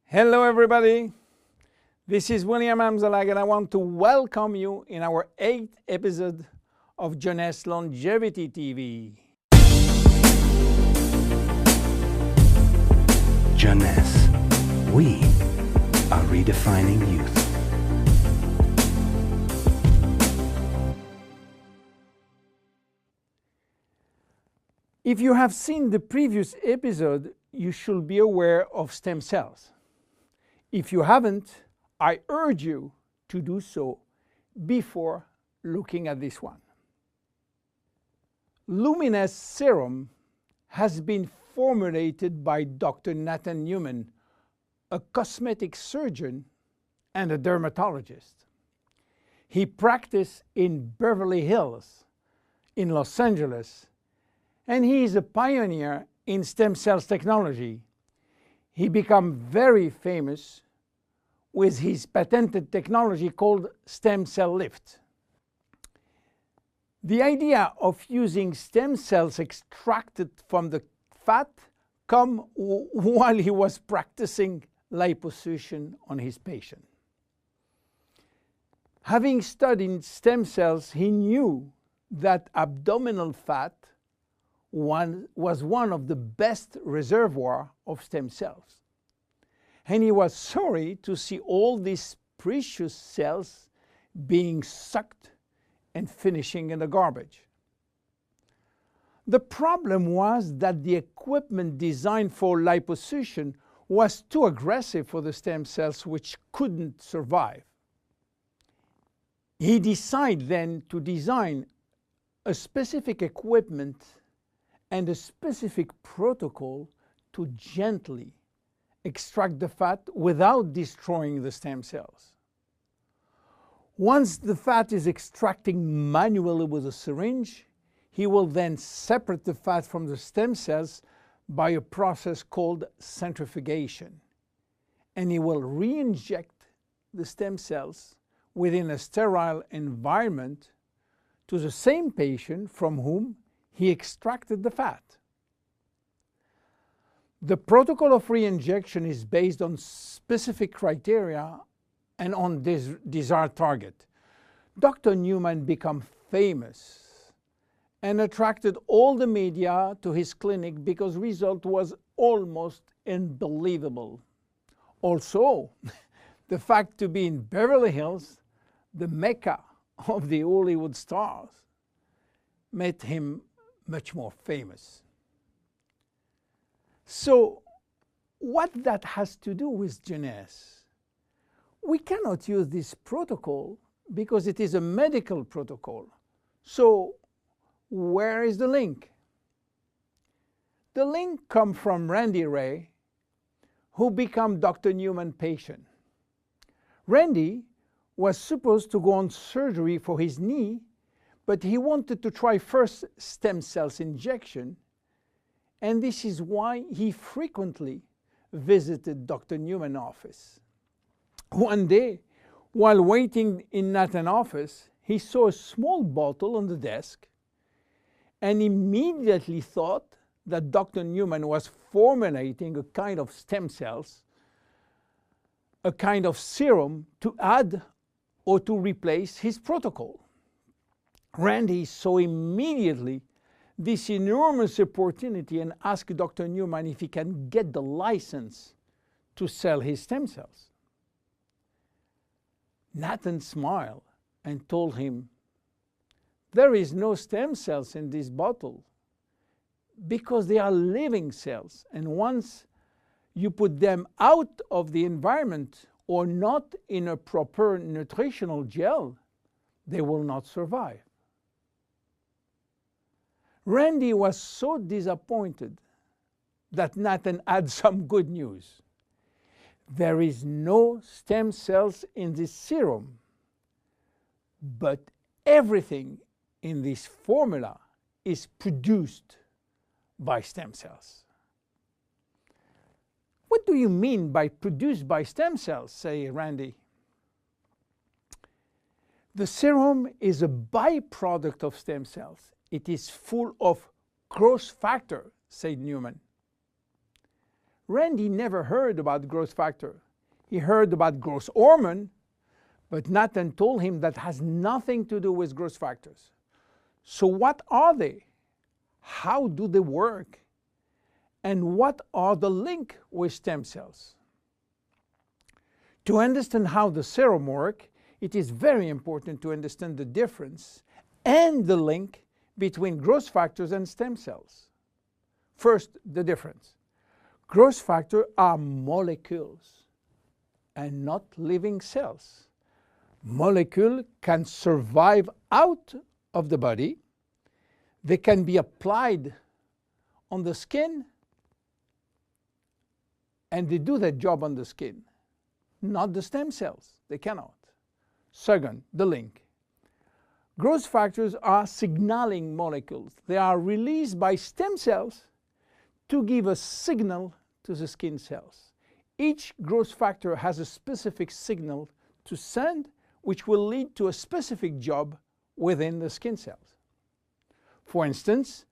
Hello everybody, this is William Amzalag and I want to welcome you in our 8th episode of Jeunesse Longevity TV. Jeunesse, we are redefining youth. If you have seen the previous episode, you should be aware of stem cells. If you haven't, I urge you to do so before looking at this one. Luminesce serum has been formulated by Dr. Nathan Newman, a cosmetic surgeon and a dermatologist. He practiced in Beverly Hills, in Los Angeles, and he is a pioneer in stem cells technology. He became very famous with his patented technology called stem cell lift. The idea of using stem cells extracted from the fat came while he was practicing liposuction on his patient. Having studied stem cells, he knew that abdominal fat was one of the best reservoirs of stem cells. And he was sorry to see all these precious cells being sucked and finishing in the garbage. The problem was that the equipment designed for liposuction was too aggressive for the stem cells, which couldn't survive. He decided then to design a specific equipment and a specific protocol to gently extract the fat without destroying the stem cells. Once the fat is extracted manually with a syringe, he will then separate the fat from the stem cells by a process called centrifugation. And he will re-inject the stem cells within a sterile environment to the same patient from whom he extracted the fat. The protocol of re-injection is based on specific criteria and on this desired target. Dr. Newman became famous and attracted all the media to his clinic because the result was almost unbelievable. Also, the fact to be in Beverly Hills, the mecca of the Hollywood stars, made him much more famous. So, what that has to do with Jeunesse? We cannot use this protocol because it is a medical protocol. So, where is the link? The link comes from Randy Ray, who became Dr. Newman's patient. Randy was supposed to go on surgery for his knee, but he wanted to try first stem cells injection, and this is why he frequently visited Dr. Newman's office. One day, while waiting in Nathan's office, he saw a small bottle on the desk and immediately thought that Dr. Newman was formulating a kind of stem cells, a kind of serum to add or to replace his protocol. Randy saw immediately this enormous opportunity and asked Dr. Newman if he can get the license to sell his stem cells. Nathan smiled and told him, "There is no stem cells in this bottle because they are living cells, and once you put them out of the environment or not in a proper nutritional gel, they will not survive." Randy was so disappointed that Nathan had some good news. There is no stem cells in this serum, but everything in this formula is produced by stem cells. What do you mean by produced by stem cells, say Randy? The serum is a byproduct of stem cells. It is full of growth factor, said Newman. Randy never heard about growth factor. He heard about growth hormone, but Nathan told him that has nothing to do with growth factors. So what are they? How do they work? And what are the link with stem cells? To understand how the serum works, it is very important to understand the difference and the link between growth factors and stem cells. First, the difference. Growth factors are molecules and not living cells. Molecules can survive out of the body. They can be applied on the skin, and they do their job on the skin. Not the stem cells. They cannot. Second, the link. Growth factors are signaling molecules. They are released by stem cells to give a signal to the skin cells. Each growth factor has a specific signal to send, which will lead to a specific job within the skin cells. For instance,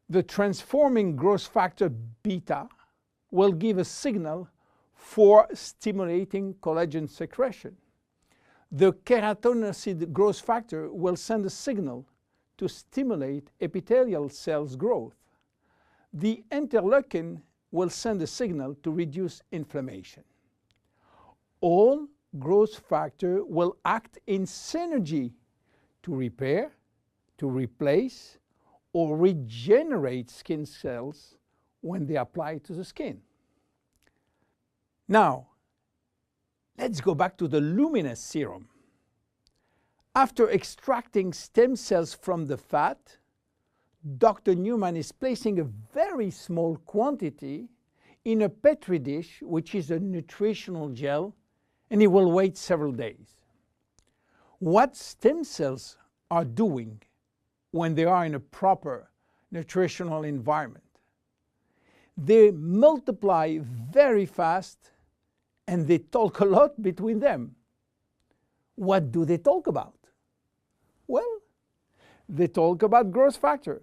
the transforming growth factor beta will give a signal for stimulating collagen secretion. The keratinocyte growth factor will send a signal to stimulate epithelial cells growth. The interleukin will send a signal to reduce inflammation. All growth factors will act in synergy to repair, to replace, or regenerate skin cells when they apply to the skin. Now, let's go back to the Luminesce serum. After extracting stem cells from the fat, Dr. Newman is placing a very small quantity in a petri dish, which is a nutritional gel, and he will wait several days. What stem cells are doing when they are in a proper nutritional environment? They multiply very fast and they talk a lot between them. What do they talk about? Well, they talk about growth factor.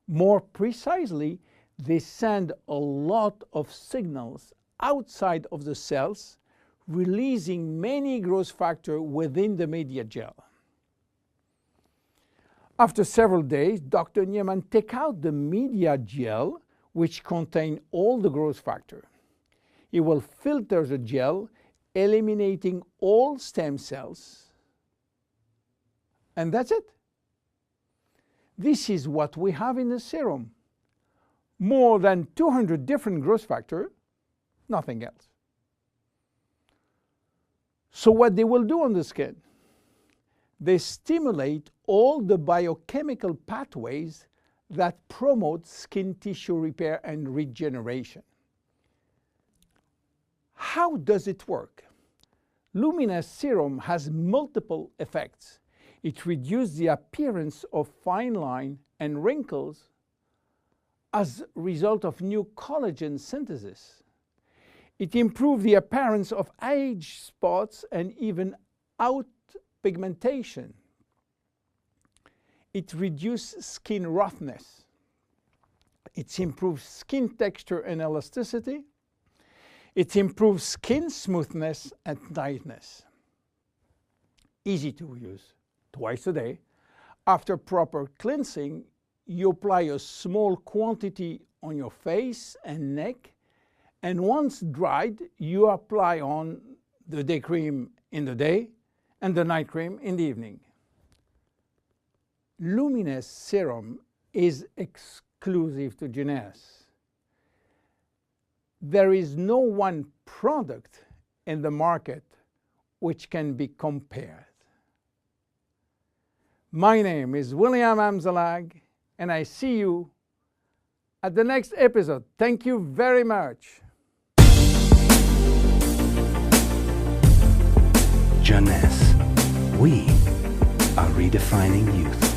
More precisely, they send a lot of signals outside of the cells, releasing many growth factors within the media gel. After several days, Dr. Newman takes out the media gel, which contains all the growth factor. He will filter the gel, eliminating all stem cells, and that's it. This is what we have in the serum. More than 200 different growth factors, nothing else. So what they will do on the skin? They stimulate all the biochemical pathways that promote skin tissue repair and regeneration. How does it work? Luminesce serum has multiple effects. It reduces the appearance of fine lines and wrinkles as a result of new collagen synthesis. It improves the appearance of age spots and even out pigmentation. It reduces skin roughness. It improves skin texture and elasticity. It improves skin smoothness and tightness. Easy to use. Twice a day. After proper cleansing, you apply a small quantity on your face and neck, and once dried, you apply on the day cream in the day and the night cream in the evening. Luminesce serum is exclusive to Jeunesse. There is no one product in the market which can be compared. My name is William Amzalag, and I see you at the next episode. Thank you very much. Jeunesse. We are redefining youth.